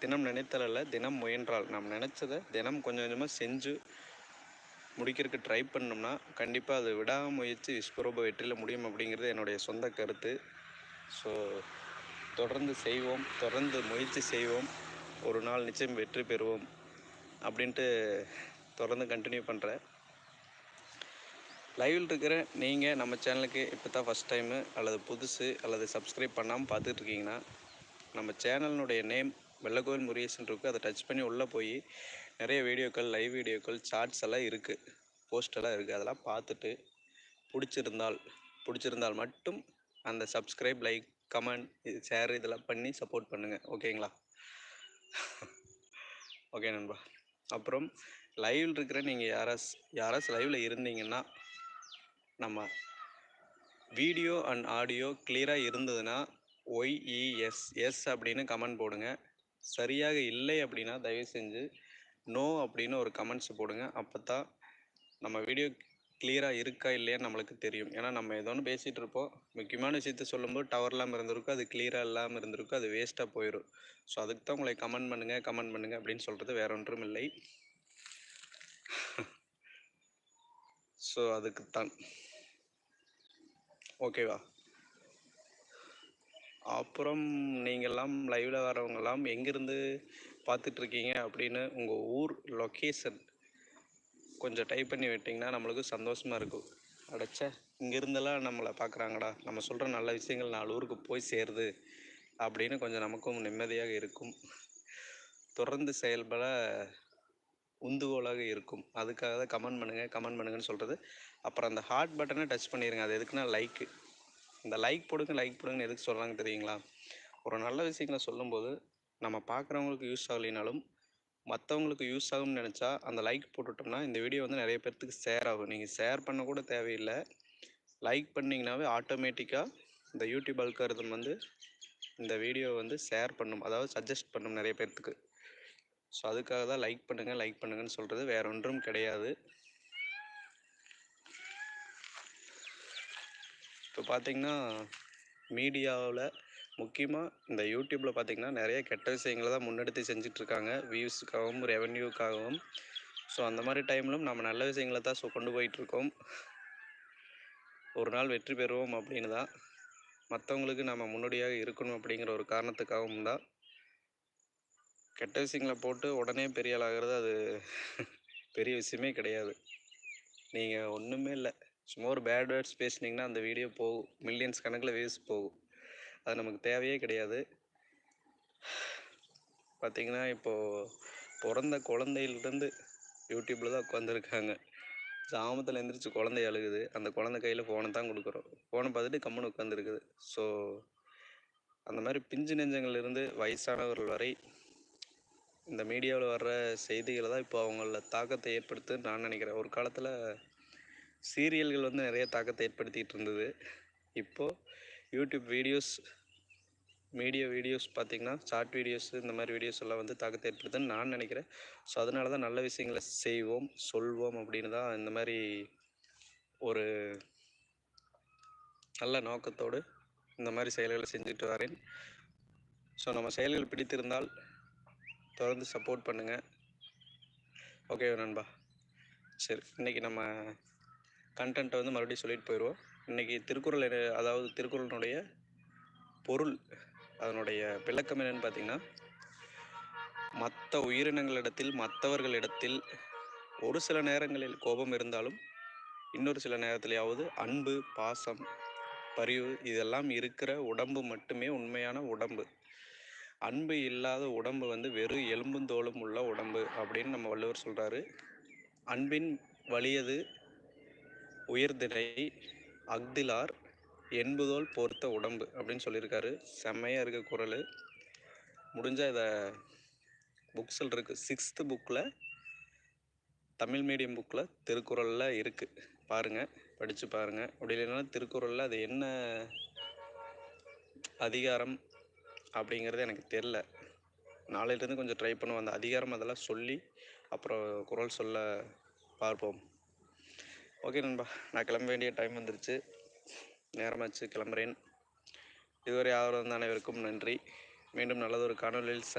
தினம் நினைத்தல் அல்ல, தினம் முயன்றால். நாம் நினச்சதை தினம் கொஞ்சம் கொஞ்சமாக செஞ்சு முடிக்கிறதுக்கு ட்ரை பண்ணோம்னா கண்டிப்பாக அது விடாமுயற்சி விஸ்வரூப வெற்றியில் முடியும் அப்படிங்கிறது என்னுடைய சொந்த கருத்து. ஸோ தொடர்ந்து செய்வோம், தொடர்ந்து முயற்சி செய்வோம், ஒரு நாள் நிச்சயம் வெற்றி பெறுவோம் அப்படின்ட்டு தொடர்ந்து கண்டினியூ பண்ணுறேன். லைவில் இருக்கிற நீங்கள் நம்ம சேனலுக்கு இப்போ தான் ஃபஸ்ட் டைமு அல்லது புதுசு அல்லது சப்ஸ்கிரைப் பண்ணாமல் பார்த்துட்ருக்கீங்கன்னா நம்ம சேனலினுடைய நேம் வெள்ளக்கோவில் முருகேசன் இருக்குது. அதை டச் பண்ணி உள்ளே போய் நிறைய வீடியோக்கள், லைவ் வீடியோக்கள், சார்ட்ஸ் எல்லாம் இருக்குது, போஸ்டெல்லாம் இருக்குது. அதெல்லாம் பார்த்துட்டு பிடிச்சிருந்தால் மட்டும் அந்த சப்ஸ்கிரைப், லைக், கமெண்ட், ஷேர் இதெல்லாம் பண்ணி சப்போர்ட் பண்ணுங்கள். ஓகேங்களா? ஓகே நண்பா. அப்புறம் லைவில் இருக்கிற நீங்கள் யாராச்சும் லைவில் இருந்தீங்கன்னா நம்ம வீடியோ அண்ட் ஆடியோ கிளியராக இருந்ததுன்னா ஒய்இஎஸ் அப்படின்னு கமெண்ட் போடுங்க. சரியாக இல்லை அப்படின்னா தயவு செஞ்சு நோ அப்படின்னு ஒரு கமெண்ட்ஸ் போடுங்க. அப்போ தான் நம்ம வீடியோ கிளியராக இருக்கா இல்லையான்னு நம்மளுக்கு தெரியும். ஏன்னா நம்ம ஏதோ ஒன்று பேசிகிட்டு இருப்போம், முக்கியமான விஷயத்த சொல்லும்போது டவர் இல்லாமல் இருந்திருக்கும், அது கிளியராக இல்லாமல் இருந்திருக்கும், அது வேஸ்ட்டாக போயிடும். ஸோ அதுக்கு தான் உங்களை கமெண்ட் பண்ணுங்கள் அப்படின்னு சொல்கிறது வேற ஒன்றும் இல்லை. ஸோ அதுக்குத்தான். ஓகேவா? அப்புறம் நீங்கள்லாம் லைவில் வரவங்கெல்லாம் எங்கேருந்து பார்த்துட்ருக்கீங்க அப்படின்னு உங்கள் ஊர் லொக்கேஷன் கொஞ்சம் டைப் பண்ணி விட்டிங்கன்னா நம்மளுக்கு சந்தோஷமாக இருக்கும். அடைச்சா இங்கேருந்தெல்லாம் நம்மளை பார்க்குறாங்கடா, நம்ம சொல்கிற நல்ல விஷயங்கள் 4 ஊருக்கு போய் சேருது அப்படின்னு கொஞ்சம் நமக்கும் நிம்மதியாக இருக்கும், தொடர்ந்து செயல்பட உந்துகோலாக இருக்கும். அதுக்காக தான் கமெண்ட் பண்ணுங்கன்னு சொல்கிறது. அப்புறம் அந்த ஹார்ட் பட்டனை டச் பண்ணிடுங்க. அது எதுக்குன்னா லைக்கு. இந்த லைக் போடுங்கன்னு எதுக்கு சொல்கிறாங்க தெரியுங்களா? ஒரு நல்ல விஷயங்களை சொல்லும்போது நம்ம பார்க்குறவங்களுக்கு யூஸ் ஆகலைனாலும் மற்றவங்களுக்கு யூஸ் ஆகும்னு நினச்சா அந்த லைக் போட்டுவிட்டோம்னா இந்த வீடியோ வந்து நிறைய பேர்த்துக்கு ஷேர் ஆகும். நீங்கள் ஷேர் பண்ண கூட தேவையில்லை, லைக் பண்ணிங்கனாவே ஆட்டோமேட்டிக்காக இந்த யூடியூப் அல்காரிதம் வந்து இந்த வீடியோ வந்து ஷேர் பண்ணும், அதாவது சஜஸ்ட் பண்ணும் நிறைய பேர்த்துக்கு. ஸோ அதுக்காக தான் லைக் பண்ணுங்கன்னு சொல்கிறது, வேற ஒன்றும் கிடையாது. இப்போ பார்த்திங்கன்னா மீடியாவில் முக்கியமாக இந்த யூடியூப்பில் பார்த்திங்கன்னா நிறைய கெட்ட விஷயங்களை தான் முன்னெடுத்து செஞ்சிட்ருக்காங்க, வியூஸுக்காகவும் ரெவன்யூக்காகவும். ஸோ அந்த மாதிரி டைமிலும் நம்ம நல்ல விஷயங்களை தான் கொண்டு போயிட்டுருக்கோம். ஒரு நாள் வெற்றி பெறுவோம் அப்படின்னு தான், மற்றவங்களுக்கு நம்ம முன்னோடியாக இருக்கணும் அப்படிங்கிற ஒரு காரணத்துக்காகவும் தான். கெட்ட விஷயங்களை போட்டு உடனே பெரிய ஆள் ஆகிறது அது பெரிய விஷயமே கிடையாது. நீங்கள் ஒன்றுமே இல்லை, சும்மா ஒரு பேட் வேர்ட்ஸ் பேசுனீங்கன்னா அந்த வீடியோ போகும், மில்லியன்ஸ் கணக்கில் வியூஸ் போகும். அது நமக்கு தேவையே கிடையாது. பார்த்திங்கன்னா இப்போது பிறந்த குழந்தையிலிருந்து யூடியூப்பில் தான் உட்காந்துருக்காங்க. சாமத்தில் எழுந்திரிச்சு குழந்தை அழுகுது, அந்த குழந்தை கையில் ஃபோனை தான் கொடுக்குறோம், ஃபோனை பார்த்துட்டு கம்முன்னு உட்காந்துருக்குது. ஸோ அந்த மாதிரி பிஞ்சு நெஞ்சங்கள்லேருந்து வயசானவர்கள் வரை இந்த மீடியாவில் வர்ற செய்திகளை தான் இப்போ அவங்கள தாக்கத்தை ஏற்படுத்துன்னு நான் நினைக்கிறேன். ஒரு காலத்தில் சீரியல்கள் வந்து நிறைய தாக்கத்தை ஏற்படுத்திகிட்டு இருந்தது. இப்போது யூடியூப் வீடியோஸ் பார்த்திங்கன்னா ஷார்ட் வீடியோஸ், இந்த மாதிரி வீடியோஸ் எல்லாம் வந்து தாக்கத்தை ஏற்படுத்துன்னு நான் நினைக்கிறேன். ஸோ அதனால தான் நல்ல விஷயங்களை செய்வோம், சொல்வோம் அப்படின்னு தான் இந்த மாதிரி ஒரு நல்ல நோக்கத்தோடு இந்த மாதிரி செயல்களை செஞ்சுட்டு வரேன். ஸோ நம்ம செயல்கள் பிடித்திருந்தால் தொடர்ந்து சப்போர்ட் பண்ணுங்கள். ஓகே நண்பா. சரி, இன்றைக்கி நம்ம கண்டென்ட்டை வந்து மறுபடியும் சொல்லிட்டு போயிடுவோம். இன்றைக்கி திருக்குறள், அதாவது திருக்குறளினுடைய பொருள், அதனுடைய விளக்கம் என்னென்னு பார்த்திங்கன்னா, மற்ற உயிரினங்களிடத்தில், மற்றவர்களிடத்தில் ஒரு சில நேரங்களில் கோபம் இருந்தாலும் இன்னொரு சில நேரத்திலேயாவது அன்பு, பாசம், பரிவு இதெல்லாம் இருக்கிற உடம்பு மட்டுமே உண்மையான உடம்பு. அன்பு இல்லாத உடம்பு வந்து வெறும் எலும்பும் தோலும் உள்ள உடம்பு அப்படின்னு நம்ம வள்ளுவர் சொல்கிறாரு. அன்பின் வலியது உயர்தினை அஃதிலார் என்பதோல் பொறுத்த உடம்பு அப்படின்னு சொல்லியிருக்காரு. செம்மையாக இருக்க குறள். முடிஞ்சால் இதை புக்ஸில் இருக்குது, 6th புக்கில், தமிழ் மீடியம் புக்கில் திருக்குறளில் இருக்குது, பாருங்கள், படித்து பாருங்கள். அப்படி இல்லைன்னா திருக்குறளில் அது என்ன அதிகாரம் அப்படிங்கிறது எனக்கு தெரில, நாளையிலேருந்து கொஞ்சம் ட்ரை பண்ணுவோம் அந்த அதிகாரம் அதெல்லாம் சொல்லி அப்புறம் குறள் சொல்ல பார்ப்போம். ஓகே நண்பா, நான் கிளம்ப வேண்டிய டைம் வந்துருச்சு, நேரமாச்சு, கிளம்புறேன். இதுவரை ஆதரவு அனைவருக்கும் நன்றி. மீண்டும் நல்லதொரு காணொலியில்